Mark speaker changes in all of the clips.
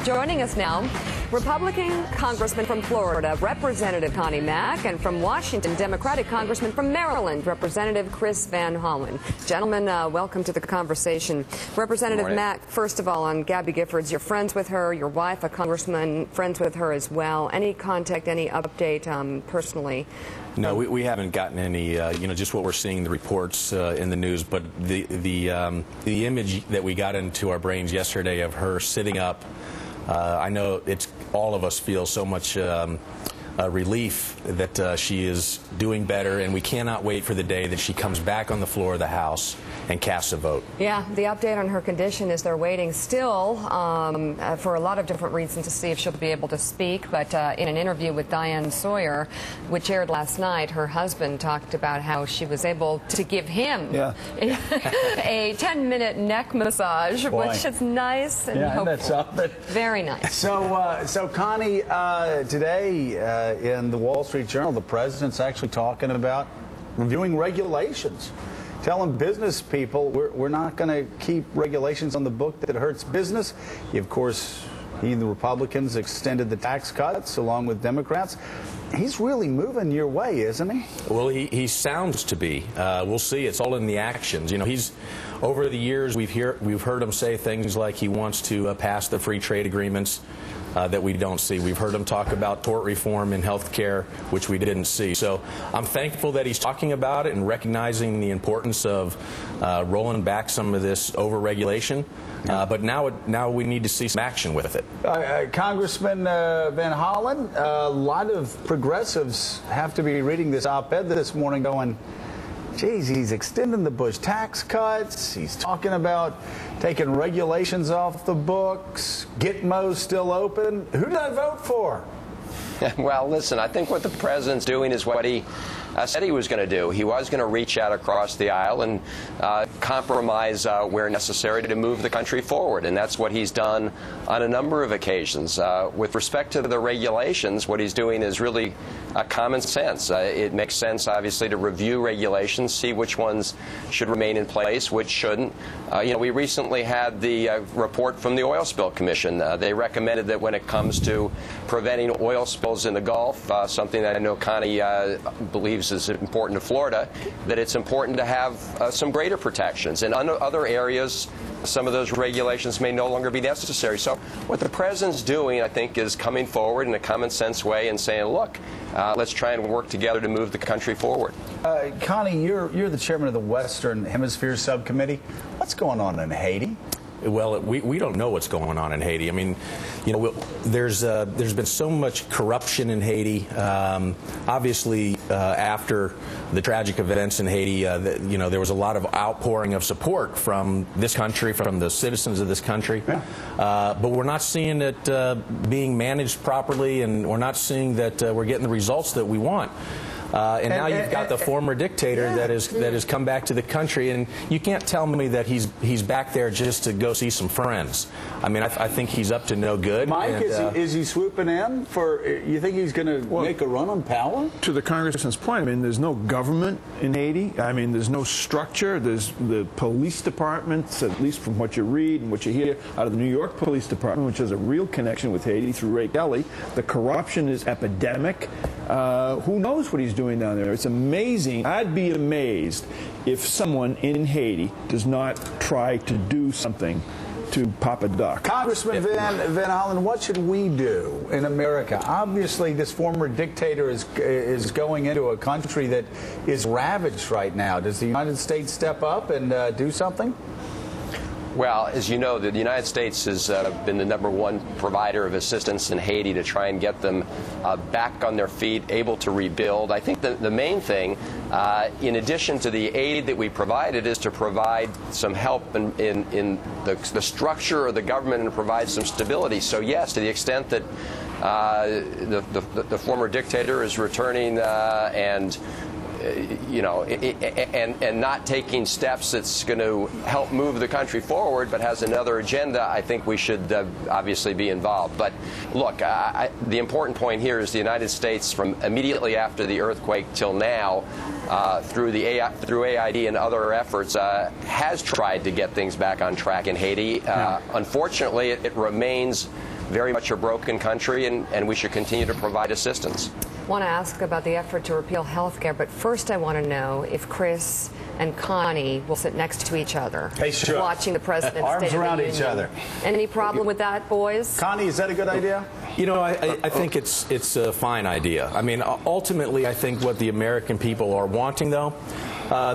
Speaker 1: Joining us now, Republican Congressman from Florida, Representative Connie Mack, and from Washington, Democratic Congressman from Maryland, Representative Chris Van Hollen. Gentlemen, welcome to the conversation. Representative Mack, first of all, on Gabby Giffords, you're friends with her, your wife, a congressman, friends with her as well. Any contact, any update personally?
Speaker 2: No, we haven't gotten any, just what we're seeing in the reports in the news, but the image that we got into our brains yesterday of her sitting up, I know all of us feel so much relief that she is doing better, and we cannot wait for the day that she comes back on the floor of the House and casts a vote. Yeah,
Speaker 1: the update on her condition is they're waiting still for a lot of different reasons to see if she'll be able to speak. But in an interview with Diane Sawyer, which aired last night, her husband talked about how she was able to give him a 10-minute neck massage, which is nice and hopeful. Very nice.
Speaker 3: So Connie, today in the Wall Street Journal, the president's actually talking about reviewing regulations, telling business people we're not going to keep regulations on the book that hurts business. Of course, he and the Republicans extended the tax cuts along with Democrats. He's really moving your way, isn't he?
Speaker 2: Well, he sounds to be. We'll see. It's all in the actions. You know, he's over the years we've heard him say things like he wants to pass the free trade agreements that we don't see. We've heard him talk about tort reform in health care, which we didn't see. So I'm thankful that he's talking about it and recognizing the importance of rolling back some of this over-regulation. But now we need to see some action with it.
Speaker 3: Congressman Van Hollen, a lot of progressives have to be reading this op-ed this morning going, geez, he's extending the Bush tax cuts. He's talking about taking regulations off the books. Gitmo's still open. Who did I vote for?
Speaker 4: Well, listen, I think what the president's doing is what he said he was going to do. He was going to reach out across the aisle and compromise where necessary to move the country forward, and that's what he's done on a number of occasions. With respect to the regulations, what he's doing is really common sense. It makes sense, obviously, to review regulations, see which ones should remain in place, which shouldn't. We recently had the report from the Oil Spill Commission. They recommended that when it comes to preventing oil spills in the Gulf, something that I know Connie believes is important to Florida, that it's important to have some greater protections. In other areas, some of those regulations may no longer be necessary. So what the president's doing, I think, is coming forward in a common sense way and saying, look, let's try and work together to move the country forward.
Speaker 3: Connie, you're the chairman of the Western Hemisphere Subcommittee. What's going on in Haiti?
Speaker 2: Well, we don't know what's going on in Haiti. I mean, there's been so much corruption in Haiti. Obviously, after the tragic events in Haiti, there was a lot of outpouring of support from this country, from the citizens of this country. But we're not seeing it being managed properly, and we're not seeing that we're getting the results that we want. And now you've got the former dictator that has come back to the country, and you can't tell me that he's back there just to go see some friends. I mean, I think he's up to no good.
Speaker 3: Mike, is he swooping in for? You think he's going to make a run on power?
Speaker 5: To the congressman's point, I mean, there's no government in Haiti. I mean, there's no structure. There's the police departments, at least from what you read and what you hear out of the New York Police Department, which has a real connection with Haiti through Ray Kelly. The corruption is epidemic. Who knows what he's doing down there? It's amazing. I'd be amazed if someone in Haiti does not try to do something to pop a duck.
Speaker 3: Congressman Van Hollen, what should we do in America? Obviously, this former dictator is going into a country that is ravaged right now. Does the United States step up and do something?
Speaker 4: Well, as you know, the United States has been the #1 provider of assistance in Haiti to try and get them back on their feet, able to rebuild. I think the main thing, in addition to the aid that we provided, is to provide some help in the structure of the government and provide some stability. So, yes, to the extent that the former dictator is returning and not taking steps that's going to help move the country forward, but has another agenda, I think we should obviously be involved. But look, the important point here is the United States, from immediately after the earthquake till now, through AID and other efforts, has tried to get things back on track in Haiti. Unfortunately, it remains very much a broken country, and we should continue to provide assistance.
Speaker 1: I want to ask about the effort to repeal health care, but first I want to know if Chris and Connie will sit next to each other, watching the president's
Speaker 3: arms
Speaker 1: State
Speaker 3: around
Speaker 1: of the
Speaker 3: each
Speaker 1: Union.
Speaker 3: other.
Speaker 1: Any problem with that, boys?
Speaker 3: Connie, is that a good idea?
Speaker 2: You know, I think it's a fine idea. I mean, ultimately, I think what the American people are wanting, though,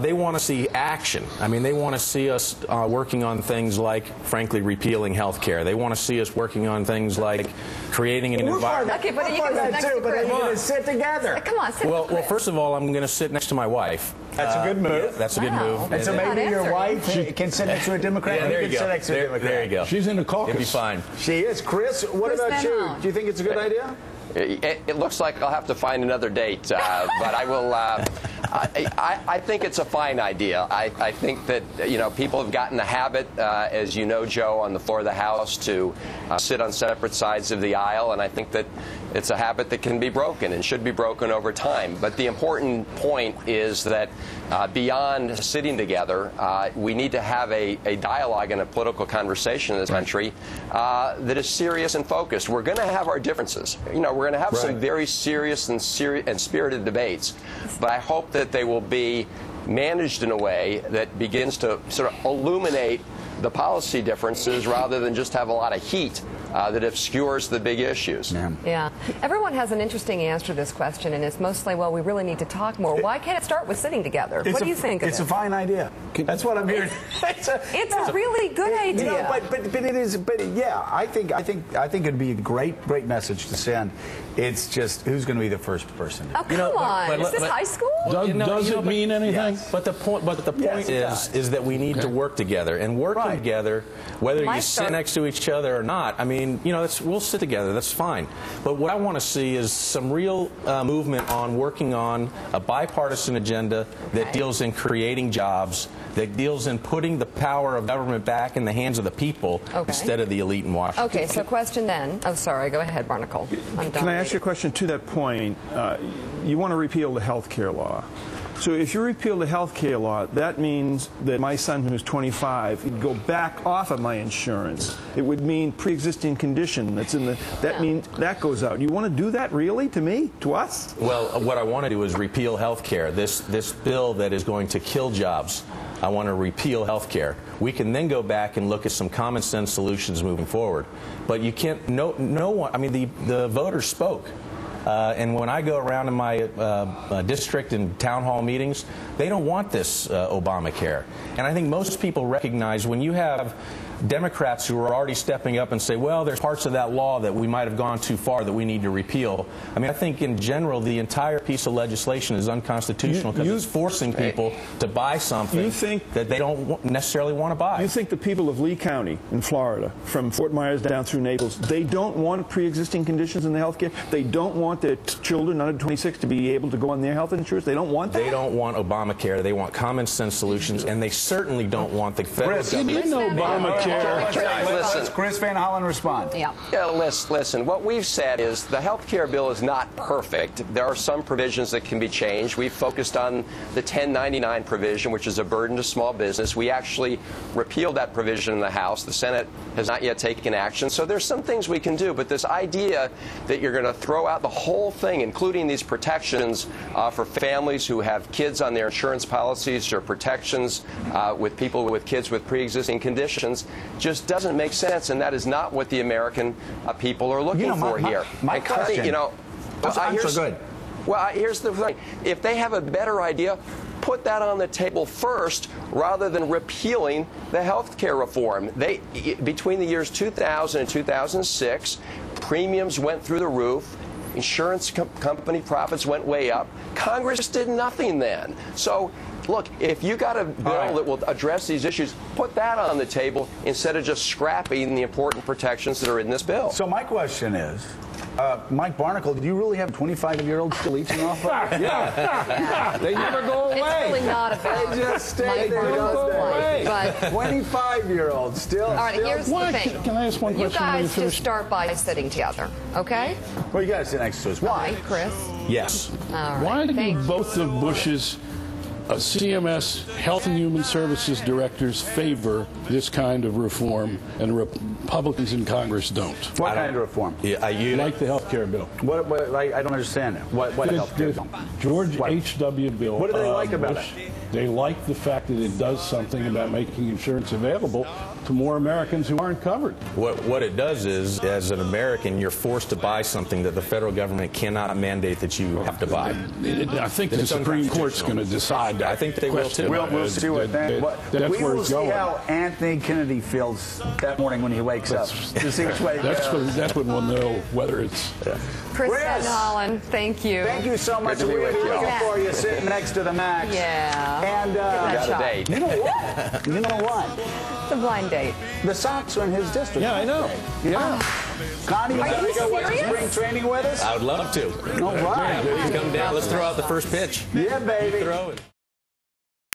Speaker 2: they want to see action. I mean, they want to see us working on things like, frankly, repealing health care. They want to see us working on things like creating an environment.
Speaker 1: Okay, but you can sit next to
Speaker 3: but
Speaker 1: Chris.
Speaker 3: you're going to sit together.
Speaker 1: Come on, sit
Speaker 2: Well,
Speaker 1: with Chris.
Speaker 2: first of all, I'm going to sit next to my wife.
Speaker 3: That's a good move.
Speaker 2: Yeah, that's a good move.
Speaker 3: And so
Speaker 1: You're not
Speaker 3: maybe your
Speaker 1: answering.
Speaker 3: wife can sit next to a Democrat.
Speaker 2: Yeah, there you
Speaker 3: can
Speaker 2: go.
Speaker 3: sit next to a Democrat.
Speaker 2: There you go.
Speaker 5: She's in the caucus.
Speaker 2: It'd be fine.
Speaker 3: She is. Chris, what
Speaker 1: Chris
Speaker 3: about
Speaker 1: Van
Speaker 3: you?
Speaker 1: Hollen.
Speaker 3: Do you think it's a good idea?
Speaker 4: It looks like I'll have to find another date, but I will. I think it's a fine idea. I think that people have gotten the habit, as you know, Joe, on the floor of the House to sit on separate sides of the aisle, and I think that it's a habit that can be broken and should be broken over time. But the important point is that beyond sitting together, we need to have a dialogue and a political conversation in this country that is serious and focused. We're going to have our differences. We're going to have some very serious and spirited debates, but I hope that they will be managed in a way that begins to sort of illuminate the policy differences rather than just have a lot of heat that obscures the big issues.
Speaker 1: Yeah. Everyone has an interesting answer to this question, and it's mostly, well, we really need to talk more. Why can't it start with sitting together? What do you think of it?
Speaker 3: It's a fine idea. That's what I'm hearing.
Speaker 1: It's a really good idea.
Speaker 3: But it is. But yeah, I think it'd be a great message to send. It's just who's going to be the first person.
Speaker 1: Oh, come on! Is this high school?
Speaker 5: Does it mean anything?
Speaker 2: Yes. But the point is that we need to work together, and working together, whether you sit next to each other or not. I mean, we'll sit together. That's fine. But what I want to see is some real movement on working on a bipartisan agenda that deals in creating jobs, that deals in putting the power of government back in the hands of the people instead of the elite in Washington.
Speaker 1: Okay, so question then. Oh, sorry. Go ahead, Barnacle. I'm done.
Speaker 5: Can I ask you a question to that point? You want to repeal the health care law. So if you repeal the health care law, that means that my son, who's 25, would go back off of my insurance. It would mean pre-existing condition that's in the. That means that goes out. You want to do that really to me, to us?
Speaker 2: Well, what I want to do is repeal health care. This bill that is going to kill jobs. I want to repeal health care. We can then go back and look at some common sense solutions moving forward. But you can't. No one. I mean, the voters spoke. And when I go around in my district and town hall meetings, they don't want this Obamacare. And I think most people recognize when you have Democrats who are already stepping up and say, well, there's parts of that law that we might have gone too far that we need to repeal. I mean, I think in general, the entire piece of legislation is unconstitutional because it's forcing people to buy something that they don't necessarily want to buy.
Speaker 5: You think the people of Lee County in Florida, from Fort Myers down through Naples, they don't want pre-existing conditions in the health care? They don't want their children under 26 to be able to go on their health insurance? They don't want that?
Speaker 2: They don't want Obamacare. They want common sense solutions, and they certainly don't want the federal government.
Speaker 5: You know Obamacare.
Speaker 3: Let's Chris Van Hollen respond.
Speaker 4: Yeah, listen, what we've said is the health care bill is not perfect. There are some provisions that can be changed. We've focused on the 1099 provision, which is a burden to small business. We actually repealed that provision in the House. The Senate has not yet taken action. So there's some things we can do. But this idea that you're going to throw out the whole thing, including these protections for families who have kids on their insurance policies or protections with people with kids with pre-existing conditions, just doesn't make sense, and that is not what the American people are looking for here.
Speaker 3: My question. I'm so good.
Speaker 4: Well, here's the thing: if they have a better idea, put that on the table first, rather than repealing the health care reform. Between the years 2000 and 2006, premiums went through the roof. Insurance company profits went way up. Congress did nothing then. So. Look, if you got a bill that will address these issues, put that on the table instead of just scrapping the important protections that are in this bill.
Speaker 3: So my question is, Mike Barnacle, do you really have 25-year-olds still leeching off of?
Speaker 5: Yeah. They never go away.
Speaker 1: It's really not about
Speaker 3: They just stay there.
Speaker 1: But
Speaker 3: 25-year-olds still.
Speaker 1: all right, here's the thing.
Speaker 5: Can I ask one question?
Speaker 1: You guys just start by sitting together, okay?
Speaker 3: Well, you got to sit next to us. Why?
Speaker 1: Chris?
Speaker 2: Yes.
Speaker 6: Why do both the Bushes CMS Health and Human Services directors favor this kind of reform, and Republicans in Congress don't.
Speaker 3: What kind of reform?
Speaker 6: Like the health care bill.
Speaker 3: What I don't understand that. What health care bill?
Speaker 6: George H.W. bill.
Speaker 3: What do they like about it?
Speaker 6: They like the fact that it does something about making insurance available to more Americans who aren't covered.
Speaker 2: What it does is, as an American, you're forced to buy something that the federal government cannot mandate that you have to buy.
Speaker 6: I think the Supreme Court's going to decide that.
Speaker 2: I think they will too.
Speaker 3: We'll see what
Speaker 6: that's
Speaker 3: we
Speaker 6: where
Speaker 3: will
Speaker 6: it's
Speaker 3: see
Speaker 6: going.
Speaker 3: how Anthony Kennedy feels that morning when he wakes up to see which way it goes.
Speaker 6: That's when we'll know whether it's.
Speaker 1: Chris Van Hollen, thank you.
Speaker 3: Thank you so much.
Speaker 4: Good to be
Speaker 3: We'll be
Speaker 4: with you.
Speaker 3: looking for you sitting next to the Max.
Speaker 1: Yeah.
Speaker 3: And
Speaker 4: Got a date.
Speaker 3: you know what? You know what?
Speaker 1: It's a blind date.
Speaker 3: The Sox are in his district.
Speaker 5: Yeah, I know.
Speaker 3: Yeah. Connie, you
Speaker 1: Are
Speaker 3: want
Speaker 1: you
Speaker 3: to go watch
Speaker 1: serious?
Speaker 3: spring training with us?
Speaker 2: I would love to.
Speaker 3: All right.
Speaker 2: Come down. Let's throw out the first pitch.
Speaker 3: Yeah, baby.
Speaker 2: Throw it.